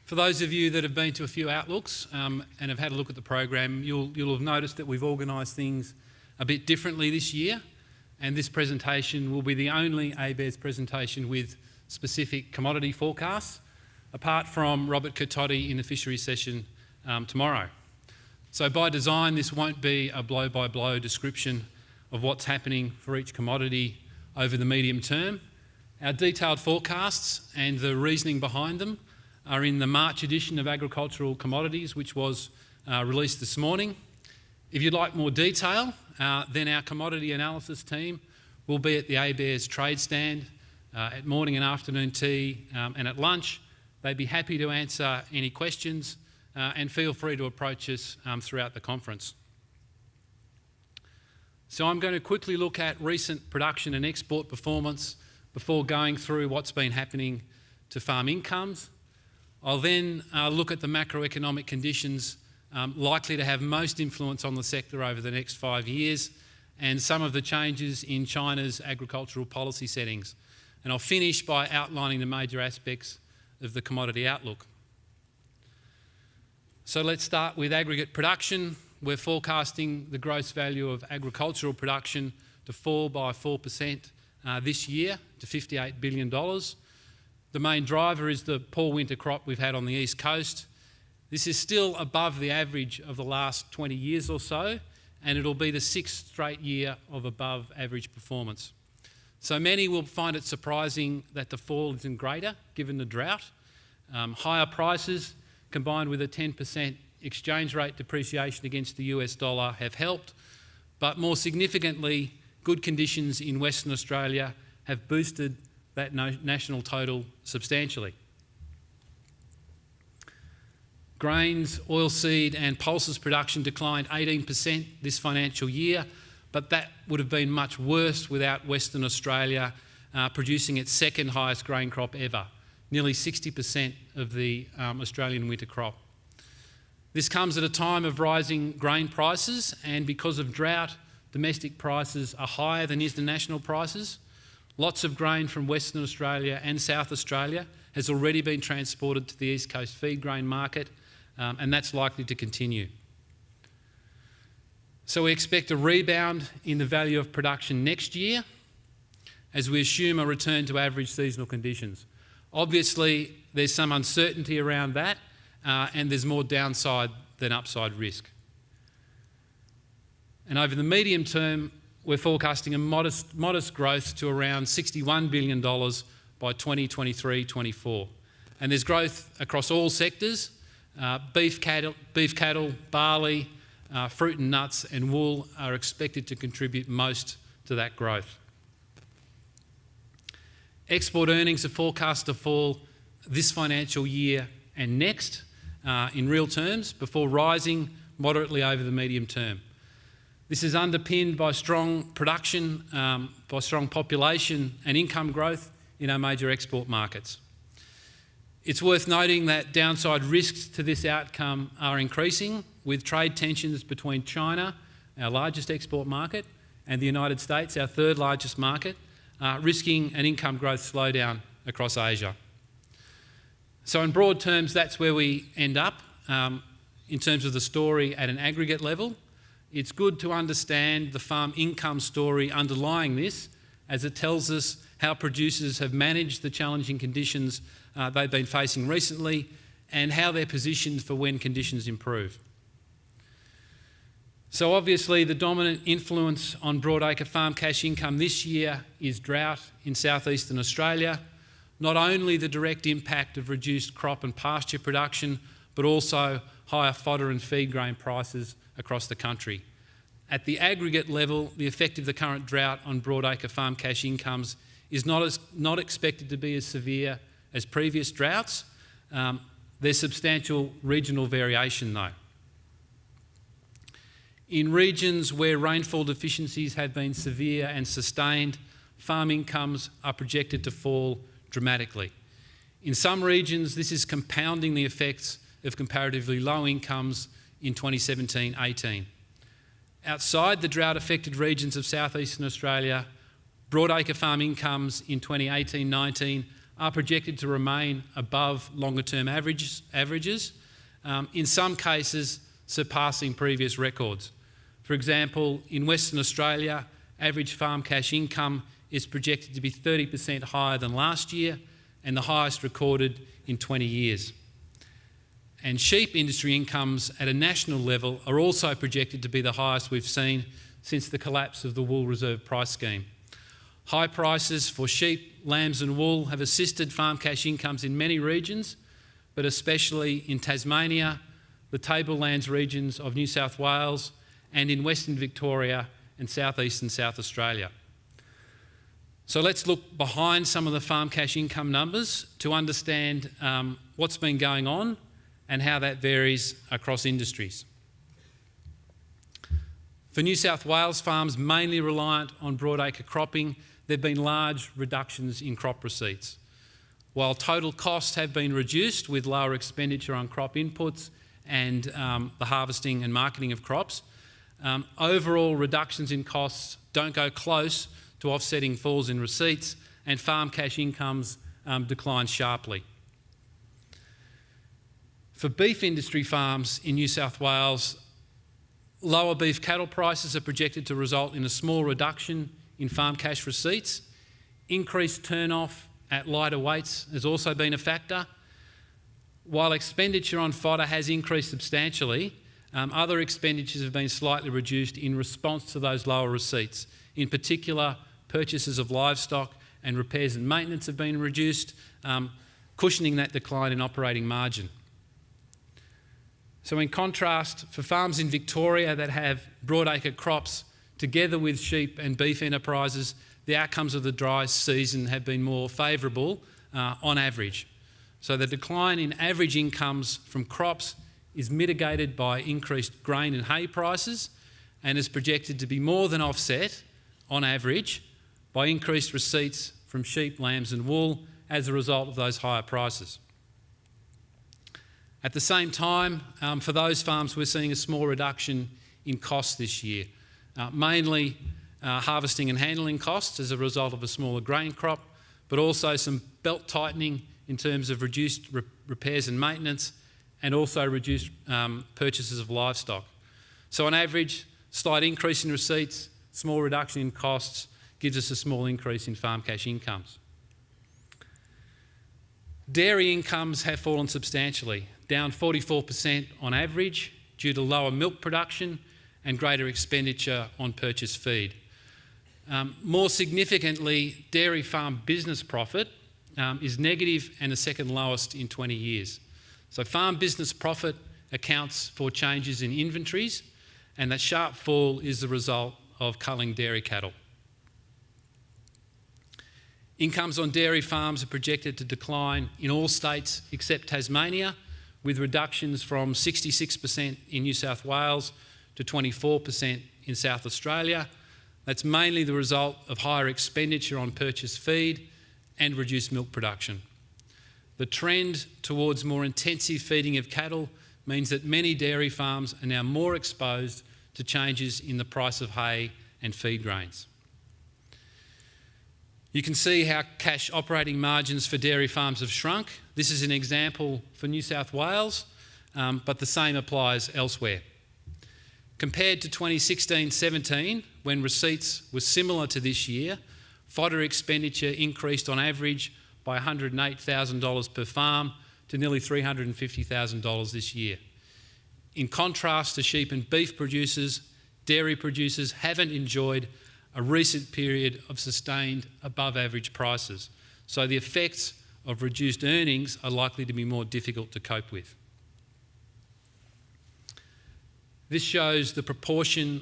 For those of you that have been to a few outlooks and have had a look at the program, you'll have noticed that we've organised things a bit differently this year, and this presentation will be the only ABARES presentation with specific commodity forecasts, apart from Robert Curtotti in the fisheries session tomorrow. So by design, this won't be a blow-by-blow description of what's happening for each commodity over the medium term. Our detailed forecasts and the reasoning behind them are in the March edition of Agricultural Commodities, which was released this morning. If you'd like more detail, then our commodity analysis team will be at the ABARES trade stand at morning and afternoon tea and at lunch. They'd be happy to answer any questions and feel free to approach us throughout the conference. So I'm going to quickly look at recent production and export performance before going through what's been happening to farm incomes. I'll then look at the macroeconomic conditions likely to have most influence on the sector over the next 5 years and some of the changes in China's agricultural policy settings. And I'll finish by outlining the major aspects of the commodity outlook. So let's start with aggregate production. We're forecasting the gross value of agricultural production to fall by 4% this year to $58 billion. The main driver is the poor winter crop we've had on the East Coast. This is still above the average of the last 20 years or so, and it'll be the 6th straight year of above average performance. So many will find it surprising that the fall isn't greater given the drought. Higher prices combined with a 10% exchange rate depreciation against the US dollar have helped, but more significantly, good conditions in Western Australia have boosted that national total substantially. Grains, oilseed and pulses production declined 18% this financial year, but that would have been much worse without Western Australia producing its second highest grain crop ever, nearly 60% of the Australian winter crop. This comes at a time of rising grain prices, and because of drought, domestic prices are higher than international prices. Lots of grain from Western Australia and South Australia has already been transported to the East Coast feed grain market, and that's likely to continue. So we expect a rebound in the value of production next year as we assume a return to average seasonal conditions. Obviously, there's some uncertainty around that, and there's more downside than upside risk. And over the medium term, we're forecasting a modest growth to around $61 billion by 2023-24. And there's growth across all sectors. Beef cattle, barley, fruit and nuts and wool are expected to contribute most to that growth. Export earnings are forecast to fall this financial year and next in real terms before rising moderately over the medium term. This is underpinned by strong production, by strong population and income growth in our major export markets. It's worth noting that downside risks to this outcome are increasing, with trade tensions between China, our largest export market, and the United States, our third largest market, risking an income growth slowdown across Asia. So in broad terms, that's where we end up in terms of the story at an aggregate level. It's good to understand the farm income story underlying this, as it tells us how producers have managed the challenging conditions they've been facing recently and how they're positioned for when conditions improve. So obviously the dominant influence on broadacre farm cash income this year is drought in southeastern Australia, not only the direct impact of reduced crop and pasture production, but also higher fodder and feed grain prices across the country. At the aggregate level, the effect of the current drought on broadacre farm cash incomes is not expected to be as severe as previous droughts. There's substantial regional variation though. In regions where rainfall deficiencies have been severe and sustained, farm incomes are projected to fall dramatically. In some regions, this is compounding the effects of comparatively low incomes in 2017-18. Outside the drought-affected regions of southeastern Australia, broadacre farm incomes in 2018-19 are projected to remain above longer-term averages, in some cases surpassing previous records. For example, in Western Australia, average farm cash income is projected to be 30% higher than last year and the highest recorded in 20 years. And sheep industry incomes at a national level are also projected to be the highest we've seen since the collapse of the Wool Reserve Price Scheme. High prices for sheep, lambs and wool have assisted farm cash incomes in many regions, but especially in Tasmania, the tablelands regions of New South Wales, and in Western Victoria and South-East and South Australia. So let's look behind some of the farm cash income numbers to understand what's been going on and how that varies across industries. For New South Wales farms mainly reliant on broadacre cropping, there have been large reductions in crop receipts. While total costs have been reduced with lower expenditure on crop inputs and the harvesting and marketing of crops, overall reductions in costs don't go close to offsetting falls in receipts, and farm cash incomes decline sharply. For beef industry farms in New South Wales, lower beef cattle prices are projected to result in a small reduction in farm cash receipts. Increased turn-off at lighter weights has also been a factor. While expenditure on fodder has increased substantially, other expenditures have been slightly reduced in response to those lower receipts. In particular, purchases of livestock and repairs and maintenance have been reduced, cushioning that decline in operating margin. So in contrast, for farms in Victoria that have broadacre crops together with sheep and beef enterprises, the outcomes of the dry season have been more favourable on average. So the decline in average incomes from crops is mitigated by increased grain and hay prices and is projected to be more than offset, on average, by increased receipts from sheep, lambs and wool as a result of those higher prices. At the same time, for those farms, we're seeing a small reduction in costs this year, mainly harvesting and handling costs as a result of a smaller grain crop, but also some belt tightening in terms of reduced repairs and maintenance, and also reduced purchases of livestock. So on average, slight increase in receipts, small reduction in costs gives us a small increase in farm cash incomes. Dairy incomes have fallen substantially, down 44% on average due to lower milk production and greater expenditure on purchased feed. More significantly, dairy farm business profit is negative and the second lowest in 20 years. So farm business profit accounts for changes in inventories, and that sharp fall is the result of culling dairy cattle. Incomes on dairy farms are projected to decline in all states except Tasmania, with reductions from 66% in New South Wales to 24% in South Australia. That's mainly the result of higher expenditure on purchased feed and reduced milk production. The trend towards more intensive feeding of cattle means that many dairy farms are now more exposed to changes in the price of hay and feed grains. You can see how cash operating margins for dairy farms have shrunk. This is an example for New South Wales, but the same applies elsewhere. Compared to 2016-17, when receipts were similar to this year, fodder expenditure increased on average by $108,000 per farm to nearly $350,000 this year. In contrast to sheep and beef producers, dairy producers haven't enjoyed a recent period of sustained above average prices. So the effects of reduced earnings are likely to be more difficult to cope with. This shows the proportion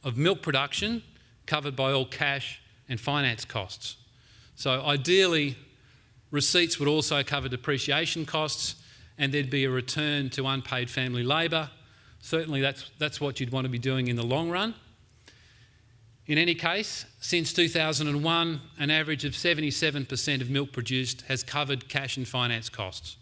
of milk production covered by all cash and finance costs. So ideally, receipts would also cover depreciation costs and there'd be a return to unpaid family labour. Certainly that's what you'd want to be doing in the long run. In any case, since 2001, an average of 77% of milk produced has covered cash and finance costs.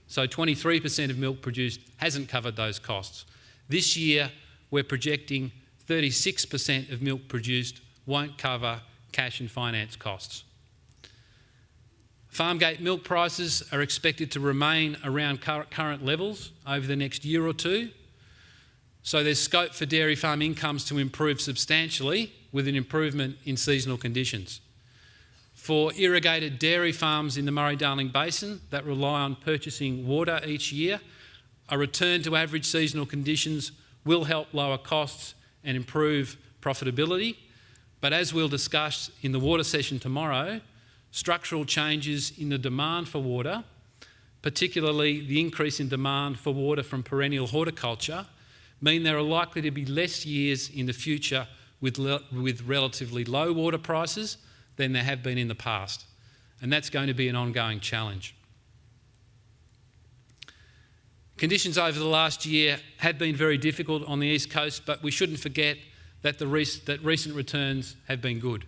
So 23% of milk produced hasn't covered those costs. This year, we're projecting 36% of milk produced won't cover cash and finance costs. Farmgate milk prices are expected to remain around current levels over the next year or two. So there's scope for dairy farm incomes to improve substantially with an improvement in seasonal conditions. For irrigated dairy farms in the Murray-Darling Basin that rely on purchasing water each year, a return to average seasonal conditions will help lower costs and improve profitability. But as we'll discuss in the water session tomorrow, structural changes in the demand for water, particularly the increase in demand for water from perennial horticulture, mean there are likely to be less years in the future with relatively low water prices than there have been in the past. And that's going to be an ongoing challenge. Conditions over the last year have been very difficult on the East Coast, but we shouldn't forget that recent returns have been good.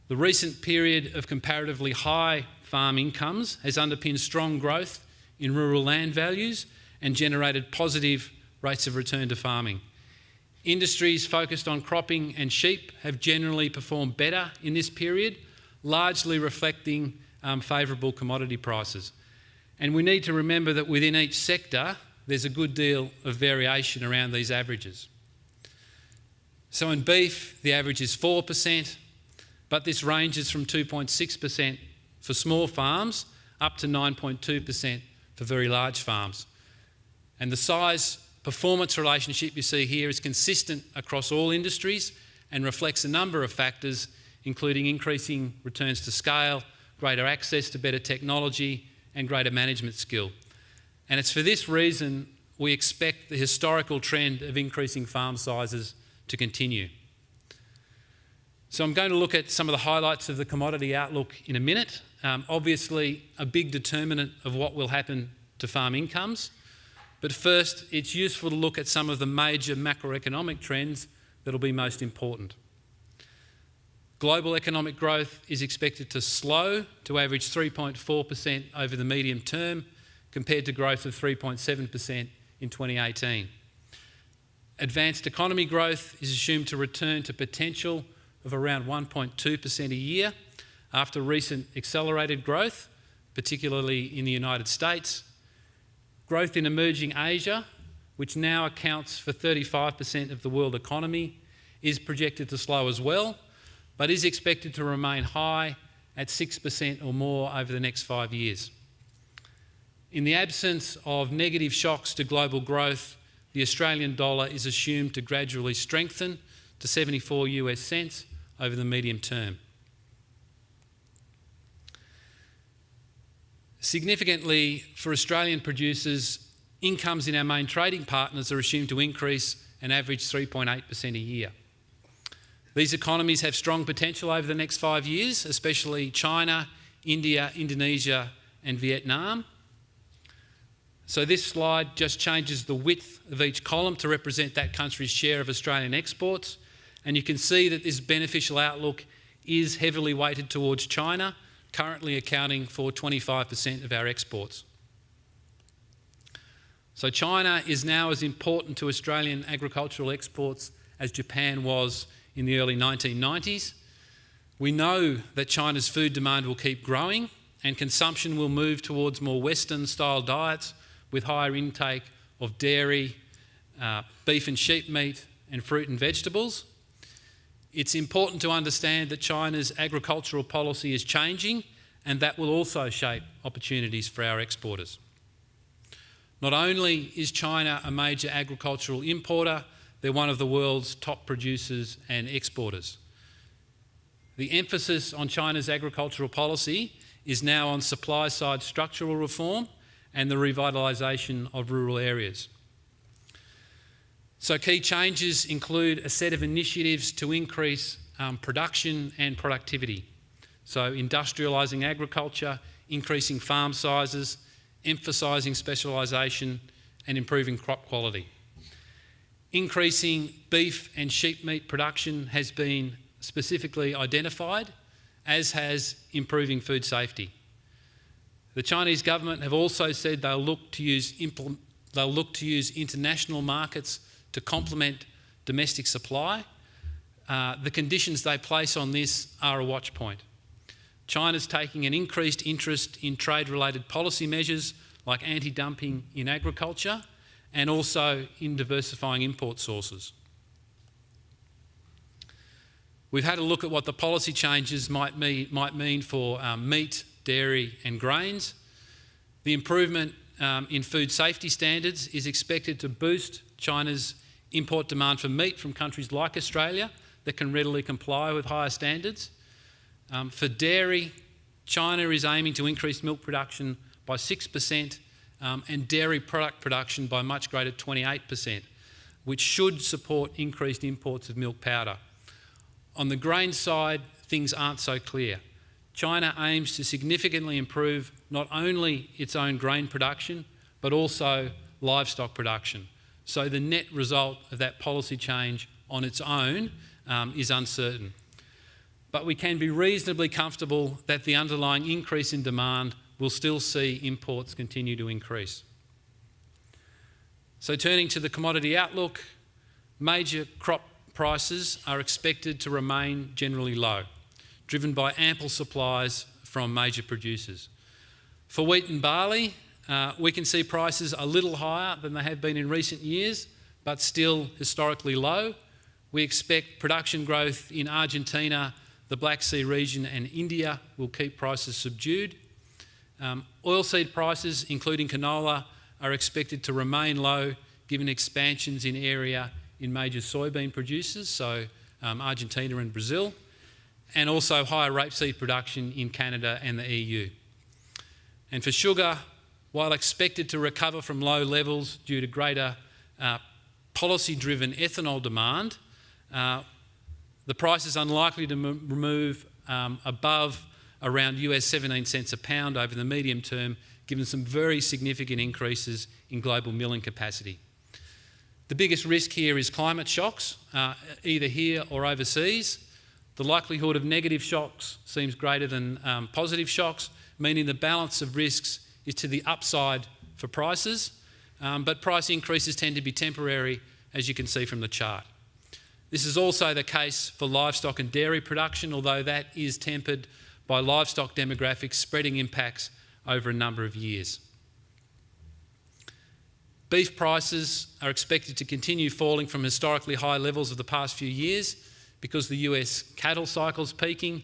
The recent period of comparatively high farm incomes has underpinned strong growth in rural land values and generated positive rates of return to farming. Industries focused on cropping and sheep have generally performed better in this period, largely reflecting favourable commodity prices. And we need to remember that within each sector, there's a good deal of variation around these averages. So in beef, the average is 4%, but this ranges from 2.6% for small farms up to 9.2% for very large farms. And the size-performance relationship you see here is consistent across all industries and reflects a number of factors, including increasing returns to scale, greater access to better technology, and greater management skill. And it's for this reason we expect the historical trend of increasing farm sizes to continue. So I'm going to look at some of the highlights of the commodity outlook in a minute. Obviously, a big determinant of what will happen to farm incomes. But first, it's useful to look at some of the major macroeconomic trends that will be most important. Global economic growth is expected to slow to average 3.4% over the medium term, compared to growth of 3.7% in 2018. Advanced economy growth is assumed to return to potential of around 1.2% a year after recent accelerated growth, particularly in the United States. Growth in emerging Asia, which now accounts for 35% of the world economy, is projected to slow as well, but is expected to remain high at 6% or more over the next 5 years. In the absence of negative shocks to global growth, the Australian dollar is assumed to gradually strengthen to 74 US cents over the medium term. Significantly, for Australian producers, incomes in our main trading partners are assumed to increase an average 3.8% a year. These economies have strong potential over the next 5 years, especially China, India, Indonesia and Vietnam. So this slide just changes the width of each column to represent that country's share of Australian exports. And you can see that this beneficial outlook is heavily weighted towards China, currently accounting for 25% of our exports. So China is now as important to Australian agricultural exports as Japan was in the early 1990s. We know that China's food demand will keep growing and consumption will move towards more Western-style diets with higher intake of dairy, beef and sheep meat and fruit and vegetables. It's important to understand that China's agricultural policy is changing and that will also shape opportunities for our exporters. Not only is China a major agricultural importer, they're one of the world's top producers and exporters. The emphasis on China's agricultural policy is now on supply-side structural reform and the revitalisation of rural areas. So key changes include a set of initiatives to increase production and productivity. So industrialising agriculture, increasing farm sizes, emphasising specialisation and improving crop quality. Increasing beef and sheep meat production has been specifically identified, as has improving food safety. The Chinese government have also said they'll look to use international markets to complement domestic supply. The conditions they place on this are a watch point. China's taking an increased interest in trade-related policy measures like anti-dumping in agriculture and also in diversifying import sources. We've had a look at what the policy changes might mean for meat, dairy and grains. The improvement in food safety standards is expected to boost China's import demand for meat from countries like Australia that can readily comply with higher standards. For dairy, China is aiming to increase milk production by 6% and dairy product production by much greater 28%, which should support increased imports of milk powder. On the grain side, things aren't so clear. China aims to significantly improve not only its own grain production, but also livestock production. So the net result of that policy change on its own is uncertain. But we can be reasonably comfortable that the underlying increase in demand will still see imports continue to increase. So turning to the commodity outlook, major crop prices are expected to remain generally low, driven by ample supplies from major producers. For wheat and barley, we can see prices a little higher than they have been in recent years, but still historically low. We expect production growth in Argentina, the Black Sea region and India will keep prices subdued. Oilseed prices, including canola, are expected to remain low given expansions in area in major soybean producers, so Argentina and Brazil, and also higher rapeseed production in Canada and the EU. And for sugar, while expected to recover from low levels due to greater policy-driven ethanol demand, the price is unlikely to move above around US 17 cents a pound over the medium term, given some very significant increases in global milling capacity. The biggest risk here is climate shocks, either here or overseas. The likelihood of negative shocks seems greater than positive shocks, meaning the balance of risks is to the upside for prices, but price increases tend to be temporary, as you can see from the chart. This is also the case for livestock and dairy production, although that is tempered by livestock demographics spreading impacts over a number of years. Beef prices are expected to continue falling from historically high levels of the past few years because the US cattle cycle's peaking,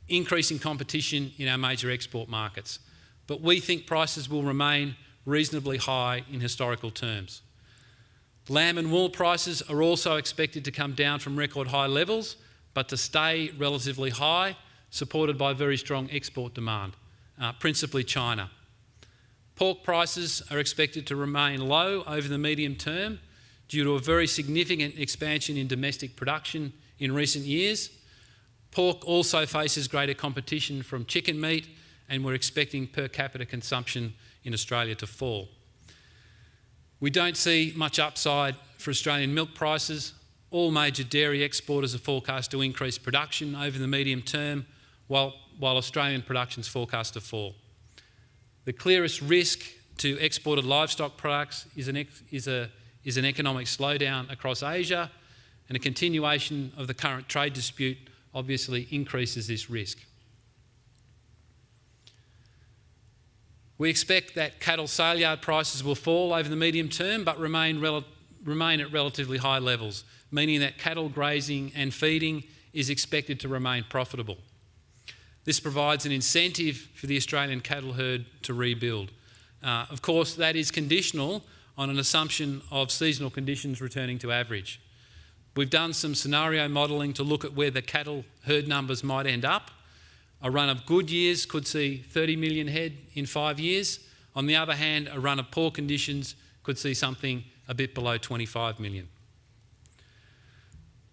increasing competition in our major export markets. But we think prices will remain reasonably high in historical terms. Lamb and wool prices are also expected to come down from record high levels, but to stay relatively high, supported by very strong export demand, principally China. Pork prices are expected to remain low over the medium term due to a very significant expansion in domestic production in recent years. Pork also faces greater competition from chicken meat, and we're expecting per capita consumption in Australia to fall. We don't see much upside for Australian milk prices. All major dairy exporters are forecast to increase production over the medium term, while Australian production is forecast to fall. The clearest risk to exported livestock products is an economic slowdown across Asia, and a continuation of the current trade dispute obviously increases this risk. We expect that cattle sale yard prices will fall over the medium term but remain at relatively high levels, meaning that cattle grazing and feeding is expected to remain profitable. This provides an incentive for the Australian cattle herd to rebuild. Of course, that is conditional on an assumption of seasonal conditions returning to average. We've done some scenario modelling to look at where the cattle herd numbers might end up. A run of good years could see 30 million head in 5 years. On the other hand, a run of poor conditions could see something a bit below 25 million.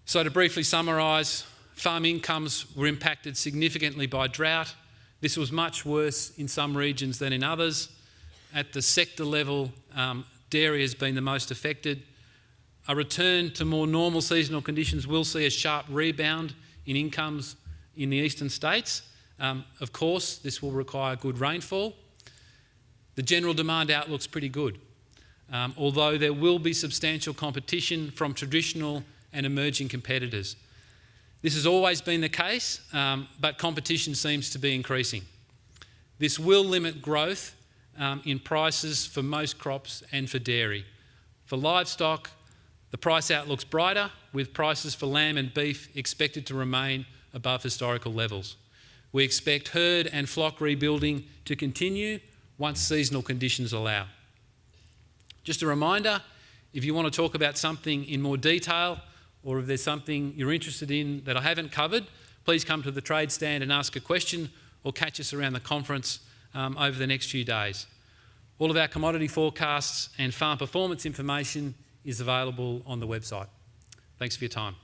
So to briefly summarise, farm incomes were impacted significantly by drought. This was much worse in some regions than in others. At the sector level, dairy has been the most affected. A return to more normal seasonal conditions will see a sharp rebound in incomes in the eastern states. Of course, this will require good rainfall. The general demand outlook's pretty good, although there will be substantial competition from traditional and emerging competitors. This has always been the case, but competition seems to be increasing. This will limit growth in prices for most crops and for dairy. For livestock, the price outlook's brighter, with prices for lamb and beef expected to remain above historical levels. We expect herd and flock rebuilding to continue once seasonal conditions allow. Just a reminder, if you want to talk about something in more detail, or if there's something you're interested in that I haven't covered, please come to the trade stand and ask a question, or catch us around the conference over the next few days. All of our commodity forecasts and farm performance information is available on the website. Thanks for your time.